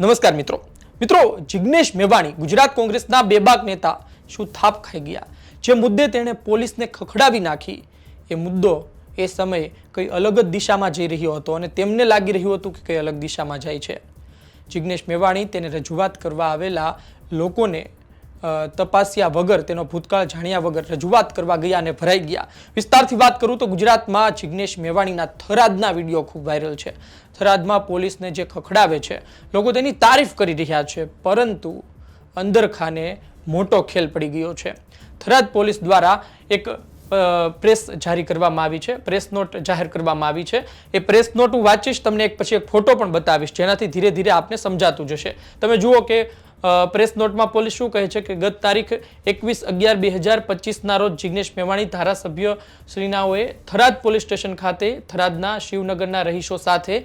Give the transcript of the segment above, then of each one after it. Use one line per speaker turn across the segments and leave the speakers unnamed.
નમસ્કાર મિત્રો જિગ્નેશ મેવાણી ગુજરાત કોંગ્રેસના બેબાક નેતા શું થાપ ખાઈ ગયા? જે મુદ્દે તેણે પોલીસને ખખડાવી નાખી એ મુદ્દો એ સમયે કઈ અલગ જ દિશામાં જઈ રહ્યો હતો અને તેમને લાગી રહ્યું હતું કે કઈ અલગ દિશામાં જાય છે. જિગ્નેશ મેવાણી તેને રજૂઆત કરવા આવેલા લોકોને તપાસ્યા વગર, તેનો ભૂતકાળ જાણ્યા વગર રજૂઆત કરવા ગયા અને ભરાઈ ગયા. વિસ્તારથી વાત કરું તો ગુજરાતમાં જિગ્નેશ મેવાણીના થરાદના વિડીયો ખૂબ વાયરલ છે. થરાદમાં પોલીસને જે ખખડાવે છે, લોકો તેની તારીફ કરી રહ્યા છે, પરંતુ અંદરખાને મોટો ખેલ પડી ગયો છે. થરાદ પોલીસ દ્વારા એક પ્રેસ જારી કરવામાં આવી છે, પ્રેસ નોટ જાહેર કરવામાં આવી છે. એ પ્રેસ નોટ હું વાંચીશ, તમને એક પછી એક ફોટો પણ બતાવીશ, જેનાથી ધીરે ધીરે આપને સમજાતું જશે. તમે જુઓ કે પ્રેસ નોટમાં પોલીસ શું કહે છે કે ગત તારીખ 21/11/2025 રોજ જિગ્નેશ મેવાણી ધારાસભ્ય શ્રીનાઓએ થરાદ પોલીસ સ્ટેશન ખાતે થરાદના શિવનગરના રહીશો સાથે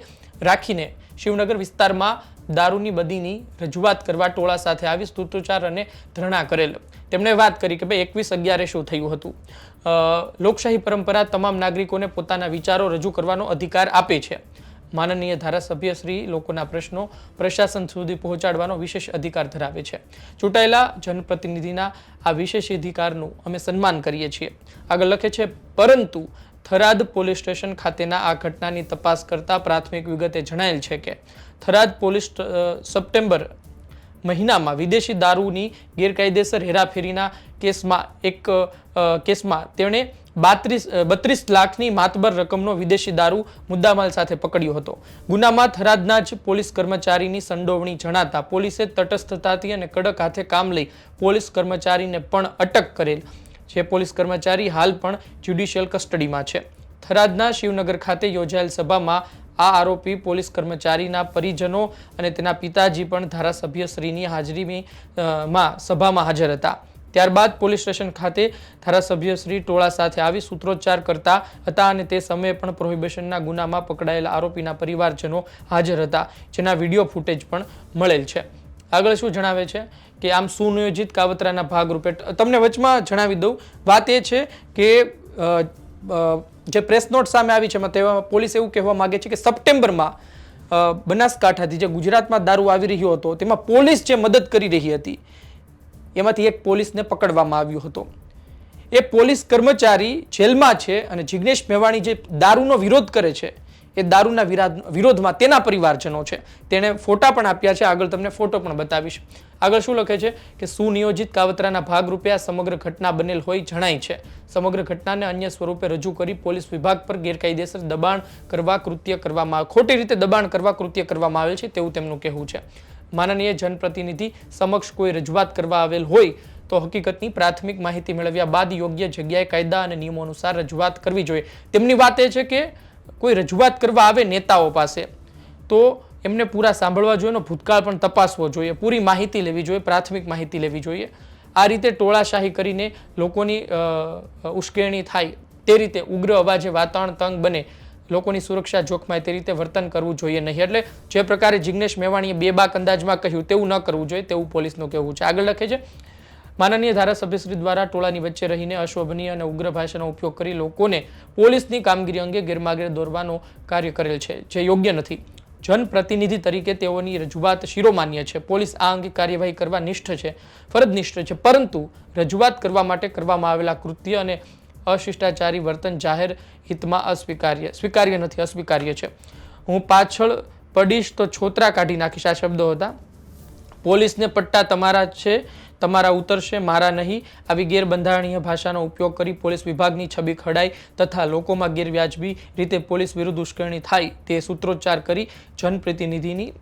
રાખીને શિવનગર વિસ્તારમાં દારૂની બદીની રજૂઆત કરવા ટોળા સાથે આવી સૂત્રોચ્ચાર અને ધરણા કરેલ. તેમણે વાત કરી કે ભાઈ 21/11 શું થયું હતું. લોકશાહી પરંપરા તમામ નાગરિકોને પોતાના વિચારો રજૂ કરવાનો અધિકાર આપે છે. માનનીય ધારાસભ્ય શ્રી લોકોના પ્રશ્નો પ્રશાસન સુધી પહોંચાડવાનો વિશેષ અધિકાર ધરાવે છે. ચૂંટાયેલા જનપ્રતિનિધિના આ વિશેષ અધિકારનું અમે સન્માન કરીએ છીએ. આગળ લખે છે, પરંતુ થરાદ પોલીસ સ્ટેશન ખાતેના આ ઘટનાની તપાસ કરતા પ્રાથમિક વિગતે જણાયેલ છે કે થરાદ પોલીસ સપ્ટેમ્બર મહિનામાં વિદેશી દારૂની ગેરકાયદેસર હેરાફેરીના કેસમાં તેણે 32 લાખની માતબર રકમનો વિદેશી દારૂ મુદ્દામાલ સાથે પકડ્યો હતો. ગુનામાં થરાદના જ પોલીસ કર્મચારીની સંડોવણી જણાતા પોલીસે તટસ્થતાથી અને કડક હાથે કામ લઈ પોલીસ કર્મચારીને પણ અટક કરેલ. જે પોલીસ કર્મચારી હાલ પણ જ્યુડિશિયલ કસ્ટડીમાં છે. થરાદના શિવનગર ખાતે યોજાયેલ સભામાં આ આરોપી પોલીસ કર્મચારીના પરિજનો અને તેના પિતાજી પણ ધારાસભ્યશ્રીની હાજરીમાં સભામાં હાજર હતા. ત્યારબાદ પોલીસ સ્ટેશન ખાતે ધારાસભ્યશ્રી ટોળા સાથે આવી સૂત્રોચ્ચાર કરતા હતા અને તે સમયે પણ પ્રોહિબિશનના ગુનામાં પકડાયેલા આરોપીના પરિવારજનો હાજર હતા, જેના વિડીયો ફૂટેજ પણ મળેલ છે. આગળ શું જણાવે છે કે આમ સુનિયોજિત કાવતરાના ભાગરૂપે તમને વચમાં જણાવી દઉં, વાત એ છે કે જે પ્રેસ નોટ સામે આવી છે તેમાં પોલીસ એવું કહેવા માંગે છે કે સપ્ટેમ્બરમાં બનાસકાંઠાથી જે ગુજરાતમાં દારૂ આવી રહ્યો હતો તેમાં પોલીસ જે મદદ કરી રહી હતી એમાંથી એક પોલીસને પકડવામાં આવ્યો હતો. એ પોલીસ કર્મચારી જેલમાં છે અને જિગ્નેશ મેવાણી જે દારૂનો વિરોધ કરે છે એ દારૂના વિરોધમાં તેના પરિવારજનો છે. તેણે ફોટા પણ આપ્યા છે, આગળ તમને ફોટો પણ બતાવીશ. આગળ શું લખે છે કે સુનિયોજિત કાવતરાના ભાગરૂપે આ સમગ્ર ઘટના બનેલ હોય જણાય છે. સમગ્ર ઘટનાને અન્ય સ્વરૂપે રજૂ કરી પોલીસ વિભાગ પર ગેરકાયદેસર દબાણ કરવા કૃત્ય કરવામાં ખોટી રીતે દબાણ કરવા કૃત્ય કરવામાં આવેલ છે તેવું તેમનું કહેવું છે. માનનીય જનપ્રતિનિધિ સમક્ષ કોઈ રજૂઆત કરવા આવેલ હોય તો હકીકતની પ્રાથમિક માહિતી મેળવ્યા બાદ યોગ્ય જગ્યાએ કાયદા અને નિયમો અનુસાર રજૂઆત કરવી જોઈએ. તેમની વાત એ છે કે કોઈ રજૂઆત કરવા આવે નેતાઓ પાસે તો એમને પૂરા સાંભળવા જોઈએ, ભૂતકાળ પણ તપાસવો જોઈએ, પૂરી માહિતી લેવી જોઈએ, પ્રાથમિક માહિતી લેવી જોઈએ. આ રીતે ટોળાશાહી કરીને લોકોની ઉશ્કેરણી થાય તે રીતે ઉગ્ર અવાજે વાતાવરણ તંગ બને, લોકોની સુરક્ષા જોખમાય તે રીતે વર્તન કરવું જોઈએ નહીં. એટલે જે પ્રકારે જિગ્નેશ મેવાણીએ બેબાક અંદાજમાં કહ્યું તેવું ન કરવું જોઈએ તેવું પોલીસનું કહેવું છે. આગળ લખે છે, માનનીય ધારાસભ્યશ્રી દ્વારા ટોળાની વચ્ચે રહીને અશોભનીય અને ઉગ્ર ભાષાનો ઉપયોગ કરી લોકોને પોલીસની કામગીરી અંગે ગેરમાર્ગે દોરવાનો કાર્ય કરેલ છે, જે યોગ્ય નથી. જનપ્રતિનિધિ તરીકે તેઓની રજૂઆત શિરોમાન્ય છે. પોલીસ આ અંગે કાર્યવાહી કરવા નિષ્ઠ છે, ફરજનિષ્ઠ છે, પરંતુ રજૂઆત કરવા માટે કરવામાં આવેલા કૃત્ય અને અશિષ્ટાચારી વર્તન જાહેર હિતમાં સ્વીકાર્ય નથી, અસ્વીકાર્ય છે. હું પાછળ પડીશ તો છોતરા કાઢી નાખીશ, આ શબ્દો હતા. પોલીસને પટ્ટા તમારા છે, તમારા ઉતરશે, મારા નહીં. આવી ગેરબંધારણીય ભાષાનો ઉપયોગ કરી પોલીસ વિભાગની છબી ખડાઈ તથા લોકોમાં ગેરવ્યાજબી રીતે પોલીસ વિરુદ્ધ ઉશ્કેરણી થાય તે સૂત્રોચ્ચાર કરી જનપ્રતિનિધિની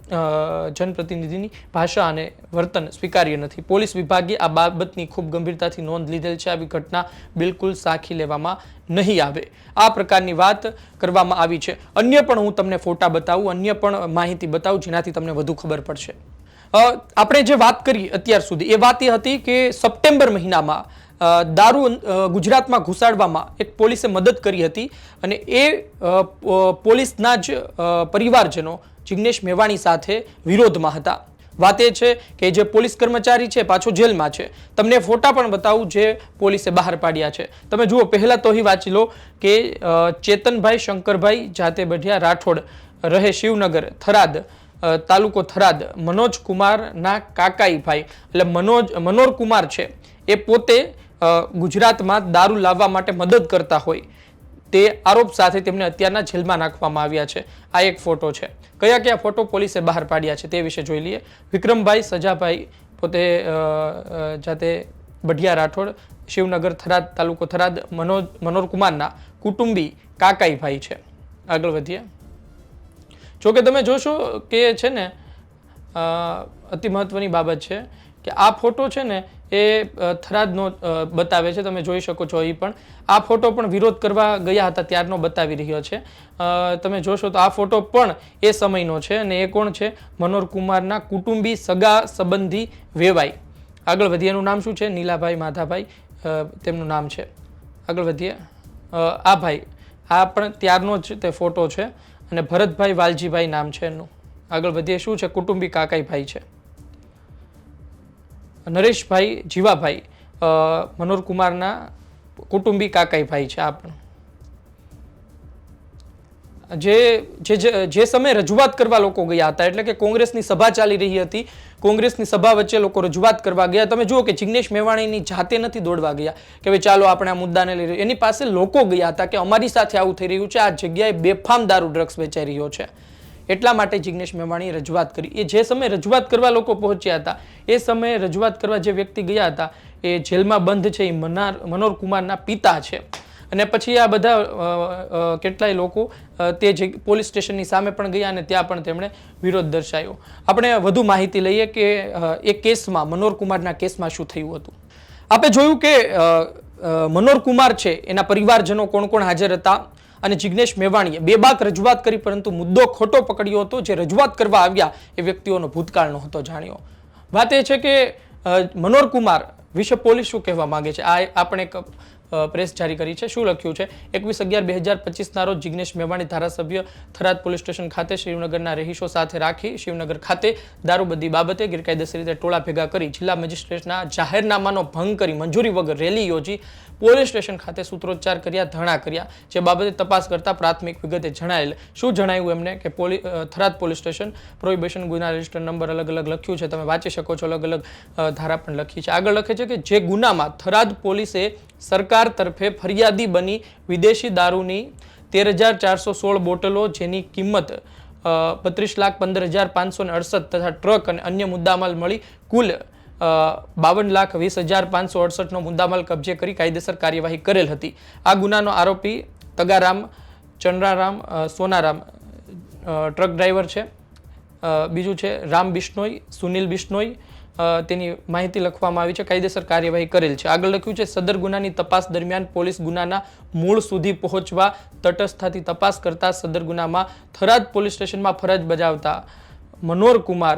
ભાષા અને વર્તન સ્વીકાર્ય નથી. પોલીસ વિભાગે આ બાબતની ખૂબ ગંભીરતાથી નોંધ લીધેલ છે. આવી ઘટના બિલકુલ સાખી લેવામાં નહીં આવે. આ પ્રકારની વાત કરવામાં આવી છે. અન્ય પણ હું તમને ફોટા બતાવું, અન્ય પણ માહિતી બતાવું જેનાથી તમને વધુ ખબર પડશે. આપણે જે વાત કરી અત્યાર સુધી એ વાત એ હતી કે સપ્ટેમ્બર મહિનામાં દારૂ ગુજરાતમાં ઘુસાડવામાં એક પોલીસે મદદ કરી હતી અને એ પોલીસના જ પરિવારજનો જિગ્નેશ મેવાણી સાથે વિરોધમાં હતા. વાત એ છે કે જે પોલીસ કર્મચારી છે પાછો જેલમાં છે. તમને ફોટા પણ બતાવું જે પોલીસે બહાર પાડ્યા છે. તમે જુઓ, પહેલા તો વાંચી લો કે ચેતનભાઈ શંકરભાઈ જાતે બઢિયા રાઠોડ રહે શિવનગર થરાદ તાલુકો થરાદ મનોજ કુમારના કાકાઈ ભાઈ એટલે મનોર કુમાર છે એ પોતે ગુજરાતમાં દારૂ લાવવા માટે મદદ કરતા હોય તે આરોપ સાથે તેમને અત્યારના જેલમાં નાખવામાં આવ્યા છે. આ એક ફોટો છે. કયા કયા ફોટો પોલીસે બહાર પાડ્યા છે તે વિશે જોઈ લઈએ. વિક્રમભાઈ સજાભાઈ પોતે જાતે બઢિયા રાઠોડ શિવનગર થરાદ તાલુકો થરાદ મનોર કુમારના કુટુંબી કાકાઈ ભાઈ છે. આગળ વધીએ. જોકે તમે જોશો કે છે ને અતિ મહત્વની બાબત છે કે આ ફોટો છે ને એ થરાદનો બતાવે છે. તમે જોઈ શકો છો. અહીં પણ આ ફોટો પણ વિરોધ કરવા ગયા હતા ત્યારનો બતાવી રહ્યો છે. તમે જોશો તો આ ફોટો પણ એ સમયનો છે અને એ કોણ છે? મનોર કુમારના કુટુંબી સગા સંબંધી વેવાઈ. આગળ વધીએ. એનું નામ શું છે? નીલાભાઈ માધાભાઈ તેમનું નામ છે. આગળ વધીએ. આ ભાઈ આ પણ ત્યારનો જ તે ફોટો છે અને ભરતભાઈ વાલજીભાઈ નામ છે એનું. આગળ વધીએ. શું છે? કુટુંબી કાકાઈ ભાઈ છે. નરેશભાઈ જીવાભાઈ મનોર કુમારના કુટુંબી કાકાઈ ભાઈ છે. આ પણ જે સમયે રજૂઆત કરવા લોકો ગયા હતા એટલે કે કોંગ્રેસની સભા ચાલી રહી હતી. કોંગ્રેસની સભા વચ્ચે લોકો રજૂઆત કરવા ગયા. તમે જુઓ કે જિગ્નેશ મેવાણીની જાતે નથી દોડવા ગયા કે ભાઈ ચાલો આપણે આ મુદ્દાને લઈ. એની પાસે લોકો ગયા હતા કે અમારી સાથે આવું થઈ રહ્યું છે, આ જગ્યાએ બેફામ દારૂ ડ્રગ્સ વેચાઈ રહ્યો છે. એટલા માટે જિગ્નેશ મેવાણીએ રજૂઆત કરી. એ જે સમયે રજૂઆત કરવા લોકો પહોંચ્યા હતા એ સમયે રજૂઆત કરવા જે વ્યક્તિ ગયા હતા એ જેલમાં બંધ છે. એ મનોર કુમારના પિતા છે. અને પછી આ બધા કેટલાય લોકો તે પોલીસ સ્ટેશનની સામે પણ ગયા અને ત્યાં પણ તેમણે વિરોધ દર્શાવ્યો. આપણે વધુ માહિતી લઈએ કે એ કેસમાં મનોર કુમારના કેસમાં શું થયું હતું. આપણે જોયું કે મનોર કુમાર છે એના પરિવારજનો કોણ કોણ હાજર હતા અને જિગ્નેશ મેવાણીએ બેબાક રજૂઆત કરી પરંતુ મુદ્દો ખોટો પકડ્યો હતો. જે રજૂઆત કરવા આવ્યા એ વ્યક્તિઓનો ભૂતકાળ નહોતો જાણ્યો. વાત એ છે કે મનોર કુમાર વિશે પોલીસ શું કહેવા માંગે છે. આ આપણે એક પ્રેસ જારી કરી છે. શું લખ્યું છે? 21/11/2025 રોજ જિગ્નેશ મેવાણી ધારાસભ્ય થરાદ પોલીસ સ્ટેશન ખાતે શ્રીનગરના રહીશો સાથે રાખી શ્રીનગર ખાતે દારૂબંધી બાબતે ગેરકાયદેસર રીતે ટોળા ભેગા કરી જિલ્લા મેજિસ્ટ્રેટના જાહેરનામાનો ભંગ કરી મંજૂરી વગર રેલી યોજી પોલીસ સ્ટેશન ખાતે સૂત્રોચ્ચાર કર્યા, ધરણા કર્યા. જે બાબતે તપાસ કરતા પ્રાથમિક વિગતે જણાયેલ. શું જણાવ્યું એમને કે થરાદ પોલીસ સ્ટેશન પ્રોહિબિશન ગુના રજિસ્ટર નંબર અલગ અલગ લખ્યું છે. તમે વાંચી શકો છો. અલગ અલગ ધારા પણ લખી છે. આગળ લખે છે કે જે ગુનામાં થરાદ પોલીસે સરકાર તરફે ફરિયાદી બની વિદેશી દારૂની 13,416 બોટલો જેની કિંમત 32,15,568 તથા ટ્રક અને અન્ય મુદ્દામાલ મળી કુલ 52,20,568 નો મુદ્દામાલ કબજે કરી કાયદેસર કાર્યવાહી કરેલ હતી. આ ગુનાનો આરોપી તગારામ ચંદ્રારામ સોનારામ ટ્રક ડ્રાઈવર છે. બીજું છે રામ બિશ્નોઈ, સુનિલ બિશ્નોઈ. તેની માહિતી લખવામાં આવી છે. કાયદેસર કાર્યવાહી કરેલ છે. આગળ લખ્યું છે સદર ગુનાની તપાસ દરમિયાન પોલીસ ગુનાના મૂળ સુધી પહોંચવા તટસ્થતાથી તપાસ કરતા સદર ગુનામાં થરાદ પોલીસ સ્ટેશનમાં ફરજ બજાવતા મનોર કુમાર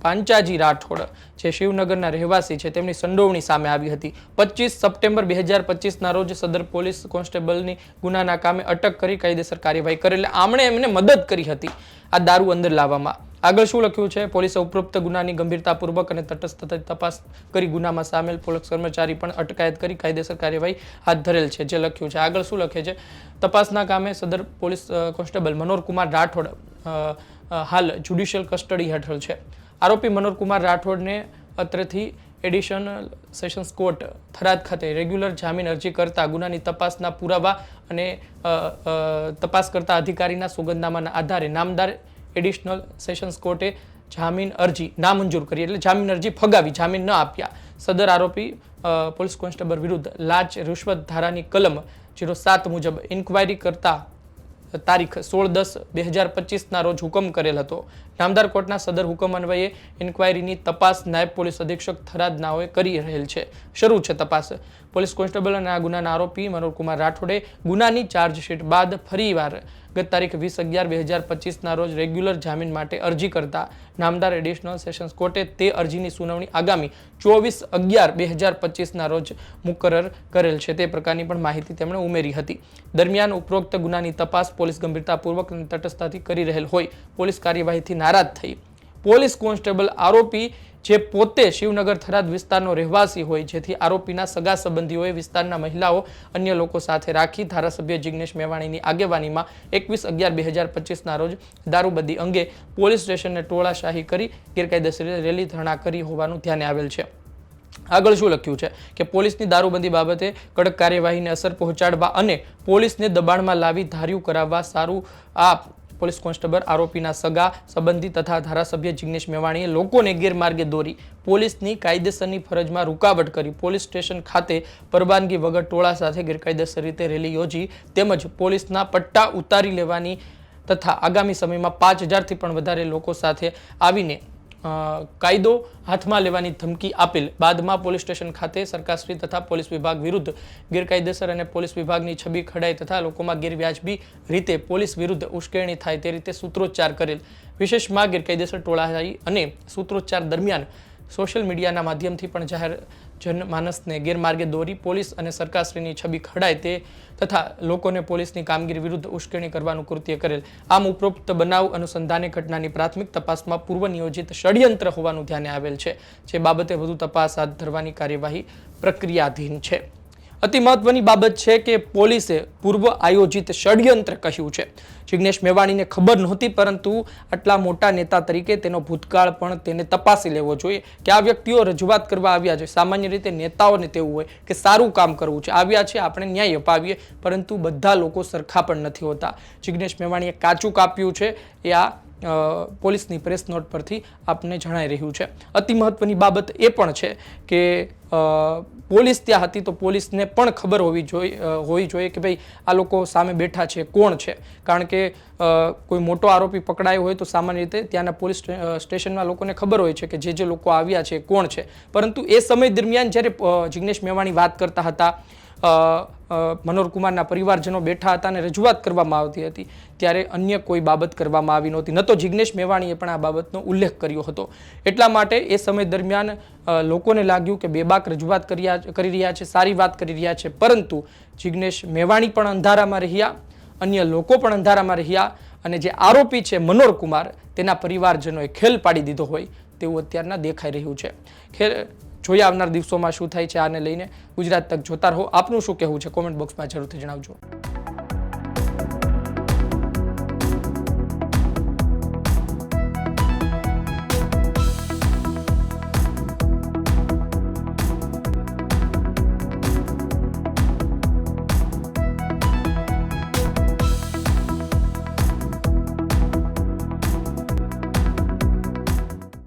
પાંચાજી રાઠોડ જે શિવનગરના રહેવાસી છે તેમની સંડોવણી સામે આવી હતી. 25 સપ્ટેમ્બર 2025 રોજ સદર પોલીસ કોન્સ્ટેબલની ગુનાના કામે અટક કરી કાયદેસર કાર્યવાહી કરેલ. આમણે એમને મદદ કરી હતી આ દારૂ અંદર લાવવામાં. આગળ શું લખ્યું છે? પોલીસે ઉપરોક્ત ગુનાની ગંભીરતાપૂર્વક અને તટસ્થતાથી તપાસ કરી ગુનામાં સામેલ પોલીસ કર્મચારી પણ અટકાયત કરી કાયદેસર કાર્યવાહી હાથ ધરેલ છે. જે લખ્યું છે. આગળ શું લખે છે? તપાસના કામે સદર પોલીસ કોન્સ્ટેબલ મનોર કુમાર રાઠોડ હાલ જ્યુડિશિયલ કસ્ટડી હેઠળ છે. આરોપી મનોર કુમાર રાઠોડને અત્રેથી એડિશનલ સેશન્સ કોર્ટ થરાદ ખાતે રેગ્યુલર જામીન અરજી કરતા ગુનાની તપાસના પુરાવા અને તપાસ કરતા અધિકારીના સોગંદનામાના આધારે નામદાર એડિશનલ સેશન્સ કોર્ટે જામીન અરજી નામંજૂર કરી એટલે જામીન અરજી ફગાવી, જામીન ન આપ્યા. સદર આરોપી પોલીસ કોન્સ્ટેબલ વિરુદ્ધ લાંચ રૂશ્વત ધારાની કલમ 07 મુજબ ઇન્ક્વાયરી કરતા તારીખ 16/10/2025 રોજ હુકમ કરેલ હતો. નામદાર કોર્ટના સદર હુકમ અન્વયે ઇન્ક્વાયરીની તપાસ નાયબ પોલીસ અધિક્ષક થરાદનાઓએ કરી રહેલ છે. શરૂ છે તપાસ. પોલીસ કોન્સ્ટેબલ અને આ ગુનાના આરોપી મનોર કુમાર રાઠોડે ગુનાની ચાર્જશીટ બાદ ફરીવાર ગત તારીખ 20/11/2025 રોજ રેગ્યુલર જામીન માટે અરજી કરતા નામદાર એડિશનલ સેશન્સ કોર્ટે તે અરજીની સુનાવણી આગામી 24/11/2025 રોજ મુકરર કરેલ છે. તે પ્રકારની પણ માહિતી તેમણે ઉમેરી હતી. દરમિયાન ઉપરોક્ત ગુનાની તપાસ પોલીસ ગંભીરતાપૂર્વક અને તટસ્થતાથી કરી રહેલ હોય પોલીસ કાર્યવાહીથી નારાજ થઈ પોલીસ કોન્સ્ટેબલ આરોપી જે પોતે શિવનગર થરાદ વિસ્તારનો રહેવાસી હોય, જેથી આરોપીના સગા સંબંધીઓએ વિસ્તારના મહિલાઓ અન્ય લોકો સાથે રાખી ધારાસભ્ય જિગ્નેશ મેવાણીની આગેવાનીમાં 21/11/2025ના રોજ દારૂબંધી અંગે પોલીસ સ્ટેશનને ટોળાશાહી કરી ગેરકાયદેસર રેલી ધરણા કરી હોવાનું ધ્યાને આવેલ છે. આગળ શું લખ્યું છે કે પોલીસની દારૂબંધી બાબતે કડક કાર્યવાહીને અસર પહોંચાડવા અને પોલીસને દબાણમાં લાવી ધાર્યું કરાવવા સારું આ પોલીસ કોન્સ્ટેબલ આરોપીના સગા સંબંધી તથા ધારાસભ્ય જિગ્નેશ મેવાણીએ લોકોને ગેરમાર્ગે દોરી પોલીસની કાયદેસરની ફરજમાં રૂકાવટ કરી પોલીસ સ્ટેશન ખાતે પરવાનગી વગર ટોળા સાથે ગેરકાયદેસર રીતે રેલી યોજી તેમજ પોલીસના પટ્ટા ઉતારી લેવાની તથા આગામી સમયમાં 5000થી પણ વધારે લોકો સાથે આવીને કાયદો હાથમાં લેવાની ધમકી આપેલ બાદમાં પોલીસ સ્ટેશન ખાતે સરકારશ્રી તથા પોલીસ વિભાગ વિરુદ્ધ ગેરકાયદેસર અને પોલીસ વિભાગની છબી ખડાઈ તથા લોકોમાં ગેરવ્યાજબી રીતે પોલીસ વિરુદ્ધ ઉશ્કેરણી થાય તે રીતે સૂત્રોચ્ચાર કરેલ. વિશેષમાં ગેરકાયદેસર ટોળાશાહી અને સૂત્રોચ્ચાર દરમિયાન સોશિયલ મીડિયાના માધ્યમથી પણ જાહેર જનમાનસને ગેરમાર્ગે દોરી પોલીસ અને સરકારશ્રીની છબી ખડાય તે તથા લોકોને પોલીસની કામગીરી વિરુદ્ધ ઉશ્કેરણી કરવાનું કૃત્ય કરેલ. આમ ઉપરોક્ત બનાવ અનુસંધાને ઘટનાની પ્રાથમિક તપાસમાં પૂર્વ નિયોજિત ષડયંત્ર હોવાનું ધ્યાને આવેલ છે, જે બાબતે વધુ તપાસ હાથ ધરવાની કાર્યવાહી પ્રક્રિયાધીન છે. અતિ મહત્વની બાબત છે કે પોલીસે પૂર્વ આયોજિત ષડયંત્ર કહ્યું છે. જિગ્નેશ મેવાણીને ખબર નહોતી, પરંતુ આટલા મોટા નેતા તરીકે તેનો ભૂતકાળ પણ તેને તપાસી લેવો જોઈએ કે આ વ્યક્તિઓ રજૂઆત કરવા આવ્યા છે. સામાન્ય રીતે નેતાઓને તેવું હોય કે સારું કામ કરવું છે, આવ્યા છે આપણે ન્યાય અપાવીએ, પરંતુ બધા લોકો સરખા પણ નથી હોતા. જિગ્નેશ મેવાણીએ કાચું કાપ્યું છે એ આ પોલીસની પ્રેસ નોટ પરથી આપને જણાઈ રહ્યું છે. અતિ મહત્વની બાબત એ પણ છે કે પોલીસ ત્યાં હતી તો પોલીસને પણ ખબર હોવી જોઈએ કે ભાઈ આ લોકો સામે બેઠા છે કોણ છે. કારણ કે કોઈ મોટો આરોપી પકડાયો હોય તો સામાન્ય રીતે ત્યાંના પોલીસ સ્ટેશનના લોકોને ખબર હોય છે કે જે લોકો આવ્યા છે કોણ છે. પરંતુ એ સમય દરમિયાન જ્યારે જિગ્નેશ મેવાણી વાત કરતા હતા, મનોહર કુમારના પરિવારજનો બેઠા હતા અને રજૂઆત કરવામાં આવતી હતી, ત્યારે અન્ય કોઈ બાબત કરવામાં આવી નહોતી. ન તો જિગ્નેશ મેવાણીએ પણ આ બાબતનો ઉલ્લેખ કર્યો હતો. એટલા માટે એ સમય દરમિયાન લોકોને લાગ્યું કે બેબાક રજૂઆત કરી રહ્યા છે, સારી વાત કરી રહ્યા છે, પરંતુ જિગ્નેશ મેવાણી પણ અંધારામાં રહ્યા, અન્ય લોકો પણ અંધારામાં રહ્યા અને જે આરોપી છે મનોહર કુમાર તેના પરિવારજનોએ ખેલ પાડી દીધો હોય તેવું અત્યારના દેખાઈ રહ્યું છે. ખેર જોઈએ આવનાર દિવસોમાં શું થાય છે આને લઈને. ગુજરાત તક જોતા રહો. આપનું શું કહેવું છે કોમેન્ટ બોક્સમાં જરૂરથી જણાવજો.